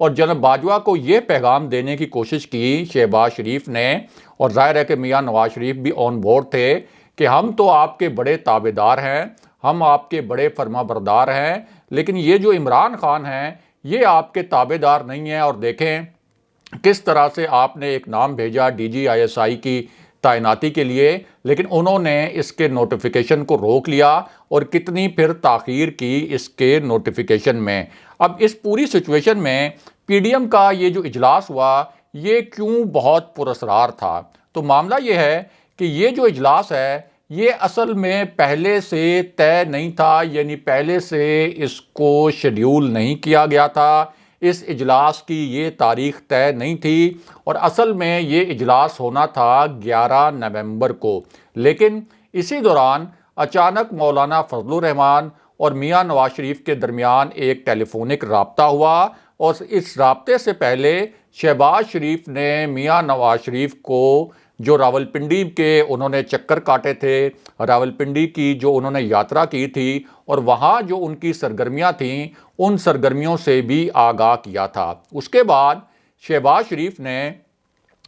اور جناب باجوہ کو یہ پیغام دینے کی کوشش کی شہباز شریف نے، اور ظاہر ہے کہ میاں نواز شریف بھی آن بورڈ تھے، کہ ہم تو آپ کے بڑے تابع دار ہیں، ہم آپ کے بڑے فرما بردار ہیں، لیکن یہ جو عمران خان ہیں یہ آپ کے تابع دار نہیں ہیں، اور دیکھیں کس طرح سے آپ نے ایک نام بھیجا DGISI کی تعیناتی کے لیے، لیکن انہوں نے اس کے نوٹیفیکیشن کو روک لیا، اور کتنی پھر تاخیر کی اس کے نوٹیفیکیشن میں۔ اب اس پوری سچویشن میں PDM کا یہ جو اجلاس ہوا یہ کیوں بہت پراسرار تھا؟ تو معاملہ یہ ہے کہ یہ جو اجلاس ہے یہ اصل میں پہلے سے طے نہیں تھا، یعنی پہلے سے اس کو شیڈیول نہیں کیا گیا تھا، اس اجلاس کی یہ تاریخ طے نہیں تھی، اور اصل میں یہ اجلاس ہونا تھا 11 نومبر کو۔ لیکن اسی دوران اچانک مولانا فضل الرحمان اور میاں نواز شریف کے درمیان ایک ٹیلی فونک رابطہ ہوا، اور اس رابطے سے پہلے شہباز شریف نے میاں نواز شریف کو جو راولپنڈی کے انہوں نے چکر کاٹے تھے، راولپنڈی کی جو انہوں نے یاترا کی تھی اور وہاں جو ان کی سرگرمیاں تھیں ان سرگرمیوں سے بھی آگاہ کیا تھا۔ اس کے بعد شہباز شریف نے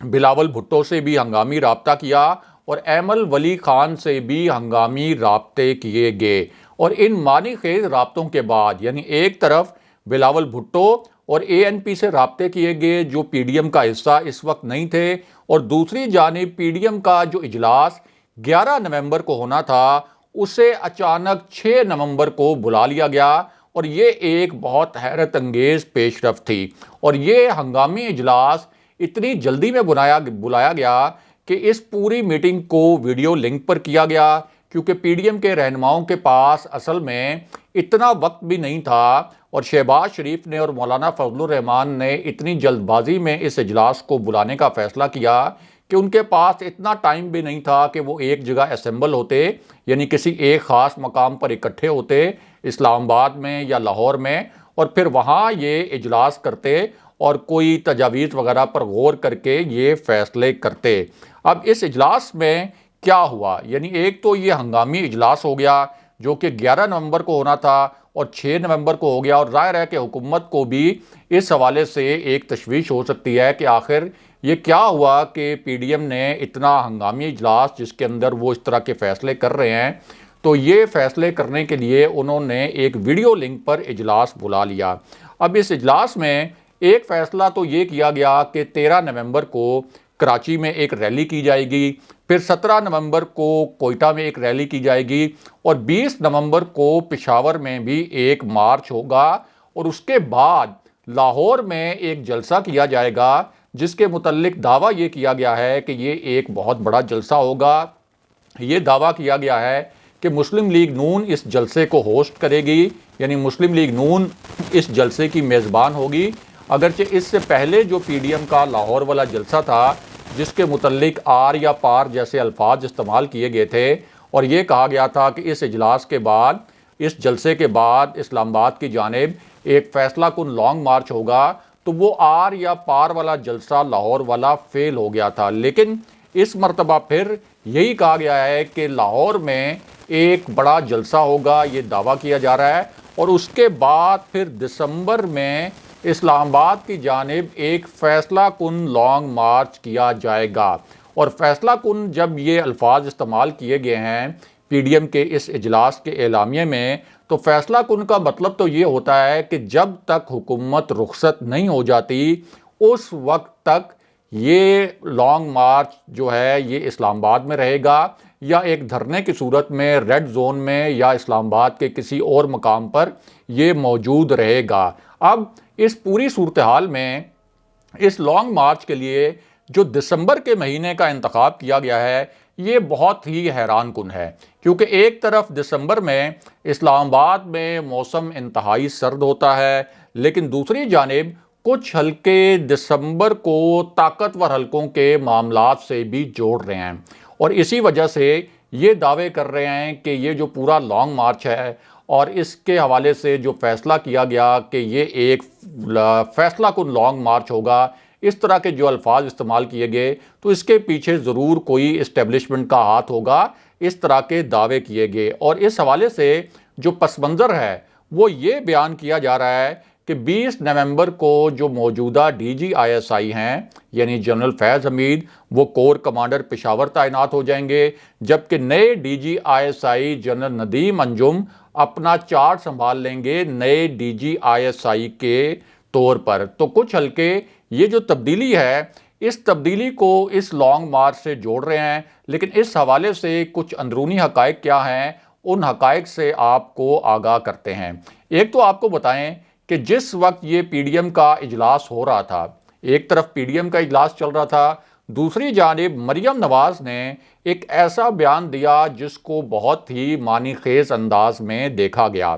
بلاول بھٹو سے بھی ہنگامی رابطہ کیا اور ایمل ولی خان سے بھی ہنگامی رابطے کیے گئے، اور ان معنی خیز رابطوں کے بعد یعنی ایک طرف بلاول بھٹو اور ANP سے رابطے کیے گئے جو PDM کا حصہ اس وقت نہیں تھے، اور دوسری جانب PDM کا جو اجلاس 11 نومبر کو ہونا تھا اسے اچانک 6 نومبر کو بلا لیا گیا، اور یہ ایک بہت حیرت انگیز پیش رفت تھی۔ اور یہ ہنگامی اجلاس اتنی جلدی میں بلایا گیا کہ اس پوری میٹنگ کو ویڈیو لنک پر کیا گیا، کیونکہ PDM کے رہنماؤں کے پاس اصل میں اتنا وقت بھی نہیں تھا، اور شہباز شریف نے اور مولانا فضل الرحمان نے اتنی جلد بازی میں اس اجلاس کو بلانے کا فیصلہ کیا کہ ان کے پاس اتنا ٹائم بھی نہیں تھا کہ وہ ایک جگہ اسمبل ہوتے، یعنی کسی ایک خاص مقام پر اکٹھے ہوتے اسلام آباد میں یا لاہور میں، اور پھر وہاں یہ اجلاس کرتے اور کوئی تجاویز وغیرہ پر غور کر کے یہ فیصلے کرتے۔ اب اس اجلاس میں کیا ہوا؟ یعنی ایک تو یہ ہنگامی اجلاس ہو گیا جو کہ 11 نومبر کو ہونا تھا اور 6 نومبر کو ہو گیا، اور ظاہر ہے کہ حکومت کو بھی اس حوالے سے ایک تشویش ہو سکتی ہے کہ آخر یہ کیا ہوا کہ PDM نے اتنا ہنگامی اجلاس جس کے اندر وہ اس طرح کے فیصلے کر رہے ہیں، تو یہ فیصلے کرنے کے لیے انہوں نے ایک ویڈیو لنک پر اجلاس بلا لیا۔ اب اس اجلاس میں ایک فیصلہ تو یہ کیا گیا کہ 13 نومبر کو کراچی میں ایک ریلی کی جائے گی، پھر 17 نومبر کو کوئٹہ میں ایک ریلی کی جائے گی، اور 20 نومبر کو پشاور میں بھی ایک مارچ ہوگا، اور اس کے بعد لاہور میں ایک جلسہ کیا جائے گا جس کے متعلق دعویٰ یہ کیا گیا ہے کہ یہ ایک بہت بڑا جلسہ ہوگا۔ یہ دعویٰ کیا گیا ہے کہ مسلم لیگ نون اس جلسے کو ہوسٹ کرے گی، یعنی مسلم لیگ نون اس جلسے کی میزبان ہوگی، اگرچہ اس سے پہلے جو PDM کا لاہور والا جلسہ تھا جس کے متعلق آر یا پار جیسے الفاظ استعمال کیے گئے تھے، اور یہ کہا گیا تھا کہ اس اجلاس کے بعد، اس جلسے کے بعد اسلام آباد کی جانب ایک فیصلہ کن لانگ مارچ ہوگا، تو وہ آر یا پار والا جلسہ لاہور والا فیل ہو گیا تھا۔ لیکن اس مرتبہ پھر یہی کہا گیا ہے کہ لاہور میں ایک بڑا جلسہ ہوگا، یہ دعویٰ کیا جا رہا ہے، اور اس کے بعد پھر دسمبر میں اسلام آباد کی جانب ایک فیصلہ کن لانگ مارچ کیا جائے گا۔ اور فیصلہ کن جب یہ الفاظ استعمال کیے گئے ہیں PDM کے اس اجلاس کے اعلامیے میں، تو فیصلہ کن کا مطلب تو یہ ہوتا ہے کہ جب تک حکومت رخصت نہیں ہو جاتی اس وقت تک یہ لانگ مارچ جو ہے یہ اسلام آباد میں رہے گا، یا ایک دھرنے کی صورت میں ریڈ زون میں یا اسلام آباد کے کسی اور مقام پر یہ موجود رہے گا۔ اب اس پوری صورتحال میں اس لانگ مارچ کے لیے جو دسمبر کے مہینے کا انتخاب کیا گیا ہے یہ بہت ہی حیران کن ہے، کیونکہ ایک طرف دسمبر میں اسلام آباد میں موسم انتہائی سرد ہوتا ہے، لیکن دوسری جانب کچھ حلقے دسمبر کو طاقتور حلقوں کے معاملات سے بھی جوڑ رہے ہیں، اور اسی وجہ سے یہ دعوے کر رہے ہیں کہ یہ جو پورا لانگ مارچ ہے اور اس کے حوالے سے جو فیصلہ کیا گیا کہ یہ ایک فیصلہ کن لانگ مارچ ہوگا، اس طرح کے جو الفاظ استعمال کیے گئے تو اس کے پیچھے ضرور کوئی اسٹیبلشمنٹ کا ہاتھ ہوگا، اس طرح کے دعوے کیے گئے۔ اور اس حوالے سے جو پس منظر ہے وہ یہ بیان کیا جا رہا ہے کہ کہ 20 نومبر کو جو موجودہ ڈی جی آئی ایس آئی ہیں یعنی جنرل فیض حمید وہ کور کمانڈر پشاور تعینات ہو جائیں گے، جبکہ نئے D G I S I general Nadeem Anjum اپنا چارج سنبھال لیں گے نئے ڈی جی آئی ایس آئی کے طور پر۔ تو کچھ حلقے یہ جو تبدیلی ہے اس تبدیلی کو اس لانگ مارچ سے جوڑ رہے ہیں، لیکن اس حوالے سے کچھ اندرونی حقائق کیا ہیں ان حقائق سے آپ کو آگاہ کرتے ہیں۔ ایک تو آپ کو بتائیں کہ جس وقت یہ پی ڈی ایم کا اجلاس ہو رہا تھا، ایک طرف پی ڈی ایم کا اجلاس چل رہا تھا، دوسری جانب مریم نواز نے ایک ایسا بیان دیا جس کو بہت ہی معنی خیز انداز میں دیکھا گیا،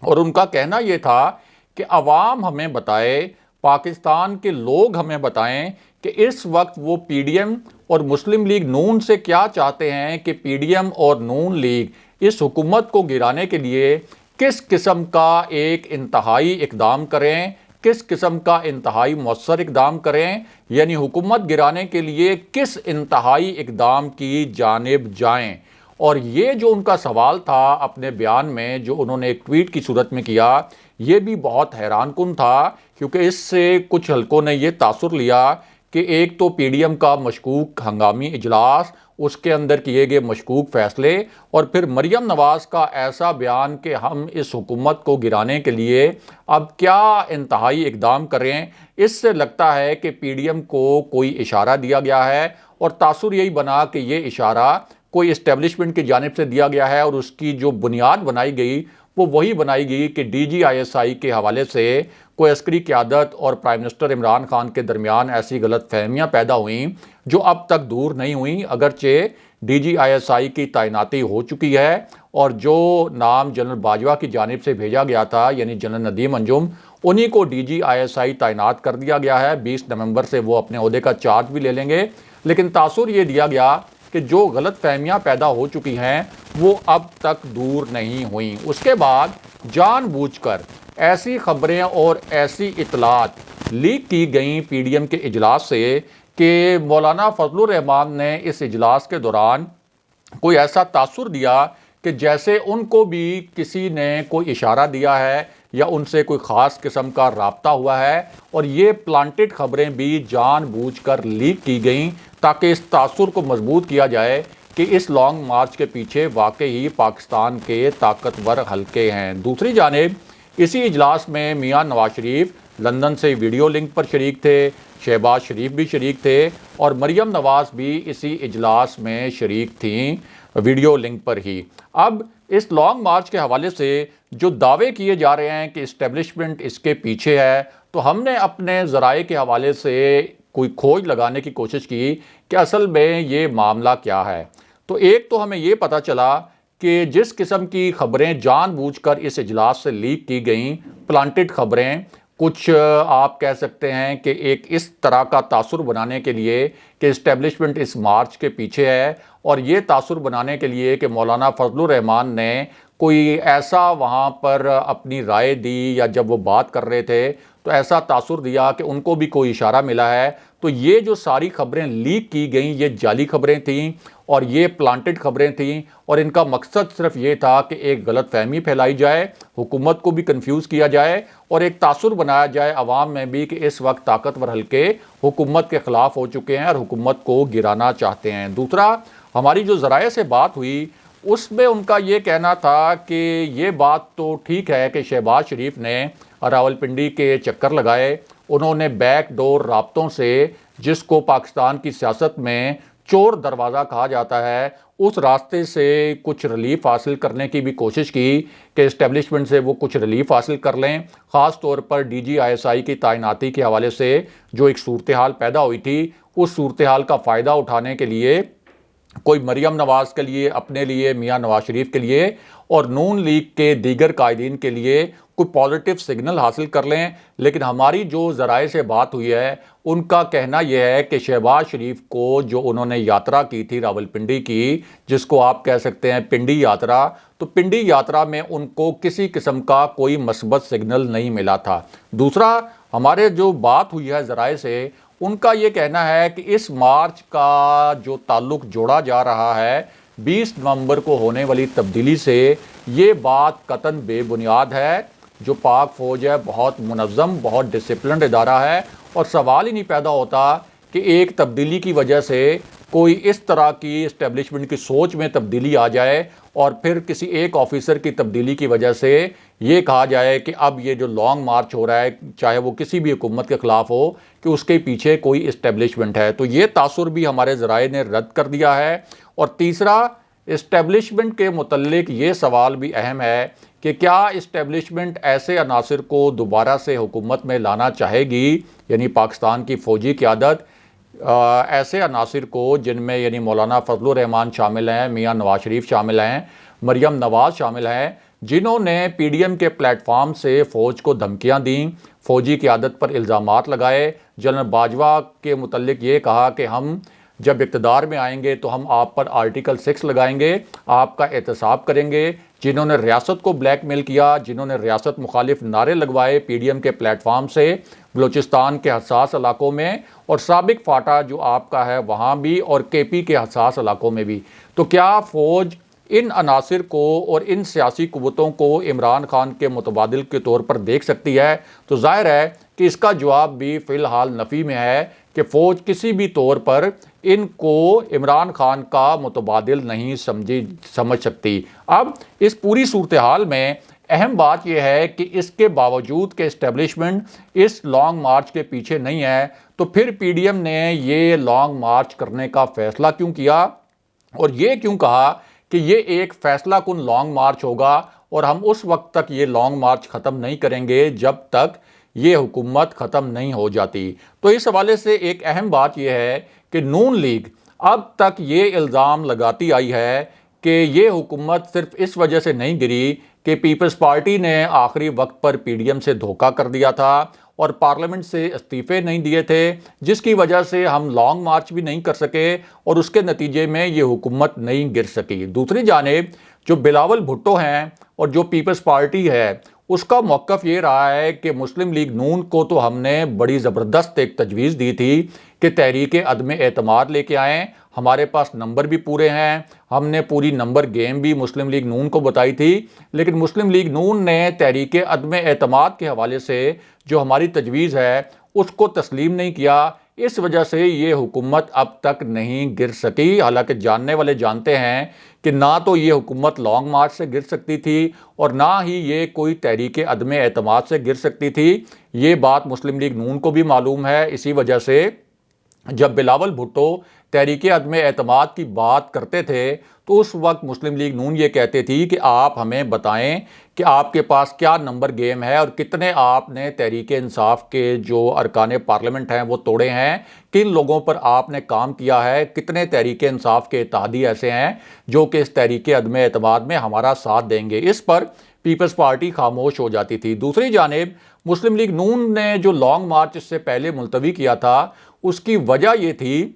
اور ان کا کہنا یہ تھا کہ عوام ہمیں بتائے، پاکستان کے لوگ ہمیں بتائیں کہ اس وقت وہ پی ڈی ایم اور مسلم لیگ نون سے کیا چاہتے ہیں کہ پی ڈی ایم اور نون لیگ اس حکومت کو گرانے کے لیے کس قسم کا ایک انتہائی اقدام کریں، کس قسم کا انتہائی مؤثر اقدام کریں، یعنی حکومت گرانے کے لیے کس انتہائی اقدام کی جانب جائیں۔ اور یہ جو ان کا سوال تھا اپنے بیان میں جو انہوں نے ایک ٹویٹ کی صورت میں کیا، یہ بھی بہت حیران کن تھا، کیونکہ اس سے کچھ حلقوں نے یہ تاثر لیا کہ ایک تو پی ڈی ایم کا مشکوک ہنگامی اجلاس، اس کے اندر کیے گئے مشکوک فیصلے، اور پھر مریم نواز کا ایسا بیان کہ ہم اس حکومت کو گرانے کے لیے اب کیا انتہائی اقدام کریں۔ اس سے لگتا ہے کہ پی ڈی ایم کو کوئی اشارہ دیا گیا ہے، اور تاثر یہی بنا کہ یہ اشارہ کوئی اسٹیبلشمنٹ کی جانب سے دیا گیا ہے، اور اس کی جو بنیاد بنائی گئی وہ وہی بنائی گئی کہ ڈی جی آئی ایس آئی کے حوالے سے کوئی عسکری قیادت اور پرائم منسٹر عمران خان کے درمیان ایسی غلط فہمیاں پیدا ہوئیں جو اب تک دور نہیں ہوئیں، اگرچہ ڈی جی آئی ایس آئی کی تعیناتی ہو چکی ہے، اور جو نام جنرل باجوہ کی جانب سے بھیجا گیا تھا یعنی جنرل ندیم انجم، انہی کو ڈی جی آئی ایس آئی تعینات کر دیا گیا ہے۔ 20 نومبر سے وہ اپنے عہدے کا چارج بھی لے لیں گے، لیکن تاثر یہ دیا گیا کہ جو غلط فہمیاں پیدا ہو چکی ہیں وہ اب تک دور نہیں ہوئیں۔ اس کے بعد جان بوجھ کر ایسی خبریں اور ایسی اطلاعات لیک کی گئیں پی ڈی ایم کے اجلاس سے کہ مولانا فضل الرحمان نے اس اجلاس کے دوران کوئی ایسا تاثر دیا کہ جیسے ان کو بھی کسی نے کوئی اشارہ دیا ہے یا ان سے کوئی خاص قسم کا رابطہ ہوا ہے، اور یہ پلانٹڈ خبریں بھی جان بوجھ کر لیک کی گئیں تاکہ اس تاثر کو مضبوط کیا جائے کہ اس لانگ مارچ کے پیچھے واقعی پاکستان کے طاقتور حلقے ہیں۔ دوسری جانب اسی اجلاس میں میاں نواز شریف لندن سے ویڈیو لنک پر شریک تھے، شہباز شریف بھی شریک تھے، اور مریم نواز بھی اسی اجلاس میں شریک تھیں ویڈیو لنک پر ہی۔ اب اس لانگ مارچ کے حوالے سے جو دعوے کیے جا رہے ہیں کہ اسٹیبلشمنٹ اس کے پیچھے ہے، تو ہم نے اپنے ذرائع کے حوالے سے کوئی کھوج لگانے کی کوشش کی کہ اصل میں یہ معاملہ کیا ہے۔ تو ایک تو ہمیں یہ پتہ چلا کہ جس قسم کی خبریں جان بوجھ کر اس اجلاس سے لیک کی گئیں، پلانٹڈ خبریں، کچھ آپ کہہ سکتے ہیں کہ ایک اس طرح کا تاثر بنانے کے لیے کہ اسٹیبلشمنٹ اس مارچ کے پیچھے ہے، اور یہ تاثر بنانے کے لیے کہ مولانا فضل الرحمان نے کوئی ایسا وہاں پر اپنی رائے دی یا جب وہ بات کر رہے تھے تو ایسا تاثر دیا کہ ان کو بھی کوئی اشارہ ملا ہے۔ تو یہ جو ساری خبریں لیک کی گئیں یہ جعلی خبریں تھیں اور یہ پلانٹڈ خبریں تھیں، اور ان کا مقصد صرف یہ تھا کہ ایک غلط فہمی پھیلائی جائے، حکومت کو بھی کنفیوز کیا جائے، اور ایک تاثر بنایا جائے عوام میں بھی کہ اس وقت طاقتور حلقے حکومت کے خلاف ہو چکے ہیں اور حکومت کو گرانا چاہتے ہیں۔ دوسرا، ہماری جو ذرائع سے بات ہوئی اس میں ان کا یہ کہنا تھا کہ یہ بات تو ٹھیک ہے کہ شہباز شریف نے راولپنڈی کے چکر لگائے، انہوں نے بیک ڈور رابطوں سے، جس کو پاکستان کی سیاست میں چور دروازہ کہا جاتا ہے، اس راستے سے کچھ ریلیف حاصل کرنے کی بھی کوشش کی کہ اسٹیبلشمنٹ سے وہ کچھ ریلیف حاصل کر لیں، خاص طور پر ڈی جی آئی ایس آئی کی تعیناتی کے حوالے سے جو ایک صورتحال پیدا ہوئی تھی، اس صورتحال کا فائدہ اٹھانے کے لیے کوئی مریم نواز کے لیے، اپنے لیے، میاں نواز شریف کے لیے اور نون لیگ کے دیگر قائدین کے لیے کوئی پازیٹیو سگنل حاصل کر لیں۔ لیکن ہماری جو ذرائع سے بات ہوئی ہے ان کا کہنا یہ ہے کہ شہباز شریف کو جو انہوں نے یاترا کی تھی راولپنڈی کی، جس کو آپ کہہ سکتے ہیں پنڈی یاترا، تو پنڈی یاترا میں ان کو کسی قسم کا کوئی مثبت سگنل نہیں ملا تھا۔ دوسرا، ہمارے جو بات ہوئی ہے ذرائع سے، ان کا یہ کہنا ہے کہ اس مارچ کا جو تعلق جوڑا جا رہا ہے 20 نومبر کو ہونے والی تبدیلی سے، یہ بات قطعاً بے بنیاد ہے۔ جو پاک فوج ہے بہت منظم، بہت ڈسپلنڈ ادارہ ہے، اور سوال ہی نہیں پیدا ہوتا کہ ایک تبدیلی کی وجہ سے کوئی اس طرح کی اسٹیبلشمنٹ کی سوچ میں تبدیلی آ جائے اور پھر کسی ایک آفیسر کی تبدیلی کی وجہ سے یہ کہا جائے کہ اب یہ جو لانگ مارچ ہو رہا ہے چاہے وہ کسی بھی حکومت کے خلاف ہو کہ اس کے پیچھے کوئی اسٹیبلشمنٹ ہے۔ تو یہ تاثر بھی ہمارے ذرائع نے رد کر دیا ہے۔ اور تیسرا، اسٹیبلشمنٹ کے متعلق یہ سوال بھی اہم ہے کہ کیا اسٹیبلشمنٹ ایسے عناصر کو دوبارہ سے حکومت میں لانا چاہے گی، یعنی پاکستان کی فوجی قیادت ایسے عناصر کو جن میں یعنی مولانا فضل الرحمان شامل ہیں، میاں نواز شریف شامل ہیں، مریم نواز شامل ہیں، جنہوں نے پی ڈی ایم کے پلیٹ فارم سے فوج کو دھمکیاں دیں، فوجی قیادت پر الزامات لگائے، جنرل باجوہ کے متعلق یہ کہا کہ ہم جب اقتدار میں آئیں گے تو ہم آپ پر آرٹیکل 6 لگائیں گے، آپ کا احتساب کریں گے، جنہوں نے ریاست کو بلیک میل کیا، جنہوں نے ریاست مخالف نعرے لگوائے پی ڈی ایم کے پلیٹ فارم سے بلوچستان کے حساس علاقوں میں، اور سابق فاٹا جو آپ کا ہے وہاں بھی، اور کے پی کے حساس علاقوں میں بھی۔ تو کیا فوج ان عناصر کو اور ان سیاسی قوتوں کو عمران خان کے متبادل کے طور پر دیکھ سکتی ہے؟ تو ظاہر ہے کہ اس کا جواب بھی فی الحال نفی میں ہے کہ فوج کسی بھی طور پر ان کو عمران خان کا متبادل نہیں سمجھ سکتی۔ اب اس پوری صورتحال میں اہم بات یہ ہے کہ اس کے باوجود کہ اسٹیبلشمنٹ اس لانگ مارچ کے پیچھے نہیں ہے، تو پھر پی ڈی ایم نے یہ لانگ مارچ کرنے کا فیصلہ کیوں کیا، اور یہ کیوں کہا کہ یہ ایک فیصلہ کن لانگ مارچ ہوگا اور ہم اس وقت تک یہ لانگ مارچ ختم نہیں کریں گے جب تک یہ حکومت ختم نہیں ہو جاتی۔ تو اس حوالے سے ایک اہم بات یہ ہے کہ نون لیگ اب تک یہ الزام لگاتی آئی ہے کہ یہ حکومت صرف اس وجہ سے نہیں گری کہ پیپلز پارٹی نے آخری وقت پر پی ڈی ایم سے دھوکہ کر دیا تھا اور پارلیمنٹ سے استعفے نہیں دیے تھے، جس کی وجہ سے ہم لانگ مارچ بھی نہیں کر سکے اور اس کے نتیجے میں یہ حکومت نہیں گر سکی۔ دوسری جانب جو بلاول بھٹو ہیں اور جو پیپلز پارٹی ہے، اس کا موقف یہ رہا ہے کہ مسلم لیگ نون کو تو ہم نے بڑی زبردست ایک تجویز دی تھی کہ تحریک عدم اعتماد لے کے آئیں، ہمارے پاس نمبر بھی پورے ہیں، ہم نے پوری نمبر گیم بھی مسلم لیگ نون کو بتائی تھی، لیکن مسلم لیگ نون نے تحریک عدم اعتماد کے حوالے سے جو ہماری تجویز ہے اس کو تسلیم نہیں کیا۔ اس وجہ سے یہ حکومت اب تک نہیں گر سکی، حالانکہ جاننے والے جانتے ہیں کہ نہ تو یہ حکومت لانگ مارچ سے گر سکتی تھی اور نہ ہی یہ کوئی تحریک عدم اعتماد سے گر سکتی تھی۔ یہ بات مسلم لیگ نون کو بھی معلوم ہے۔ اسی وجہ سے جب بلاول بھٹو تحریک عدم اعتماد کی بات کرتے تھے تو اس وقت مسلم لیگ نون یہ کہتے تھی کہ آپ ہمیں بتائیں کہ آپ کے پاس کیا نمبر گیم ہے اور کتنے آپ نے تحریک انصاف کے جو ارکان پارلیمنٹ ہیں وہ توڑے ہیں، کن لوگوں پر آپ نے کام کیا ہے، کتنے تحریک انصاف کے اتحادی ایسے ہیں جو کہ اس تحریک عدم اعتماد میں ہمارا ساتھ دیں گے۔ اس پر پیپلز پارٹی خاموش ہو جاتی تھی۔ دوسری جانب مسلم لیگ نون نے جو لانگ مارچ اس سے پہلے ملتوی کیا تھا، اس کی وجہ یہ تھی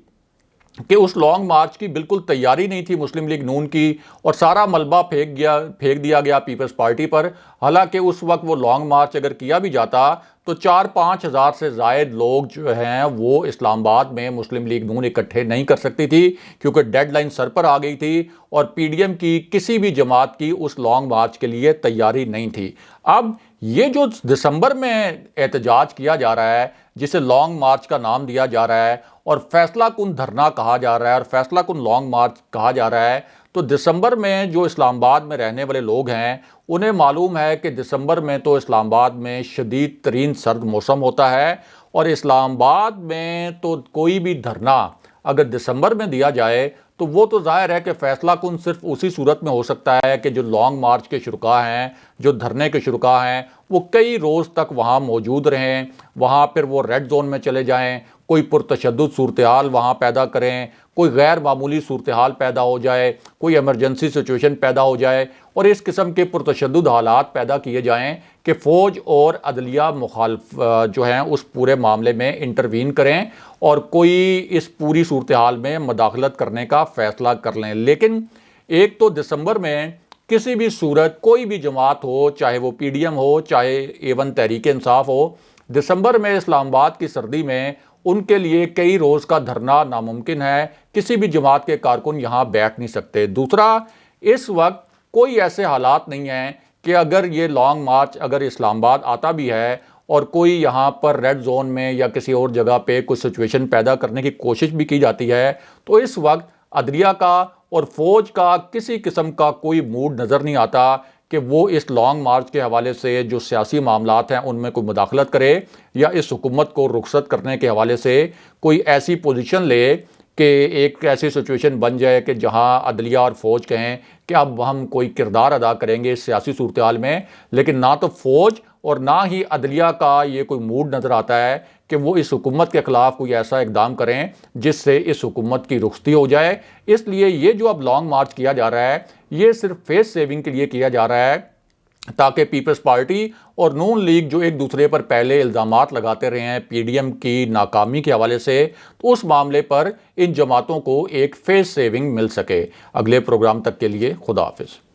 کہ اس لانگ مارچ کی بالکل تیاری نہیں تھی مسلم لیگ نون کی، اور سارا ملبہ پھینک دیا گیا پیپلز پارٹی پر۔ حالانکہ اس وقت وہ لانگ مارچ اگر کیا بھی جاتا تو 4-5 ہزار سے زائد لوگ جو ہیں وہ اسلام آباد میں مسلم لیگ نون اکٹھے نہیں کر سکتی تھی، کیونکہ ڈیڈ لائن سر پر آ گئی تھی اور پی ڈی ایم کی کسی بھی جماعت کی اس لانگ مارچ کے لیے تیاری نہیں تھی۔ اب یہ جو دسمبر میں احتجاج کیا جا رہا ہے، جسے لانگ مارچ کا نام دیا جا رہا ہے اور فیصلہ کن دھرنا کہا جا رہا ہے اور فیصلہ کن لانگ مارچ کہا جا رہا ہے، تو دسمبر میں جو اسلام آباد میں رہنے والے لوگ ہیں انہیں معلوم ہے کہ دسمبر میں تو اسلام آباد میں شدید ترین سرد موسم ہوتا ہے، اور اسلام آباد میں تو کوئی بھی دھرنا اگر دسمبر میں دیا جائے تو وہ تو ظاہر ہے کہ فیصلہ کن صرف اسی صورت میں ہو سکتا ہے کہ جو لانگ مارچ کے شرکاء ہیں، جو دھرنے کے شرکاء ہیں، وہ کئی روز تک وہاں موجود رہیں، وہاں پھر وہ ریڈ زون میں چلے جائیں، کوئی پرتشدد صورتحال وہاں پیدا کریں، کوئی غیر معمولی صورتحال پیدا ہو جائے، کوئی ایمرجنسی سچویشن پیدا ہو جائے اور اس قسم کے پرتشدد حالات پیدا کیے جائیں کہ فوج اور عدلیہ مخالف جو ہیں اس پورے معاملے میں انٹروین کریں اور کوئی اس پوری صورتحال میں مداخلت کرنے کا فیصلہ کر لیں۔ لیکن ایک تو دسمبر میں کسی بھی صورت کوئی بھی جماعت ہو، چاہے وہ پی ڈی ایم ہو، چاہے ایون تحریک انصاف ہو، دسمبر میں اسلام آباد کی سردی میں ان کے لیے کئی روز کا دھرنا ناممکن ہے، کسی بھی جماعت کے کارکن یہاں بیٹھ نہیں سکتے۔ دوسرا، اس وقت کوئی ایسے حالات نہیں ہیں کہ اگر یہ لانگ مارچ اگر اسلام آباد آتا بھی ہے اور کوئی یہاں پر ریڈ زون میں یا کسی اور جگہ پہ کوئی سچویشن پیدا کرنے کی کوشش بھی کی جاتی ہے، تو اس وقت عدلیہ کا اور فوج کا کسی قسم کا کوئی موڈ نظر نہیں آتا کہ وہ اس لانگ مارچ کے حوالے سے جو سیاسی معاملات ہیں ان میں کوئی مداخلت کرے یا اس حکومت کو رخصت کرنے کے حوالے سے کوئی ایسی پوزیشن لے کہ ایک ایسی سچویشن بن جائے کہ جہاں عدلیہ اور فوج کہیں کہ اب ہم کوئی کردار ادا کریں گے اس سیاسی صورتحال میں، لیکن نہ تو فوج اور نہ ہی عدلیہ کا یہ کوئی موڈ نظر آتا ہے کہ وہ اس حکومت کے خلاف کوئی ایسا اقدام کریں جس سے اس حکومت کی رخصتی ہو جائے۔ اس لیے یہ جو اب لانگ مارچ کیا جا رہا ہے یہ صرف فیس سیونگ کے لیے کیا جا رہا ہے تاکہ پیپلز پارٹی اور نون لیگ جو ایک دوسرے پر پہلے الزامات لگاتے رہے ہیں پی ڈی ایم کی ناکامی کے حوالے سے، تو اس معاملے پر ان جماعتوں کو ایک فیس سیونگ مل سکے۔ اگلے پروگرام تک کے لیے خدا حافظ۔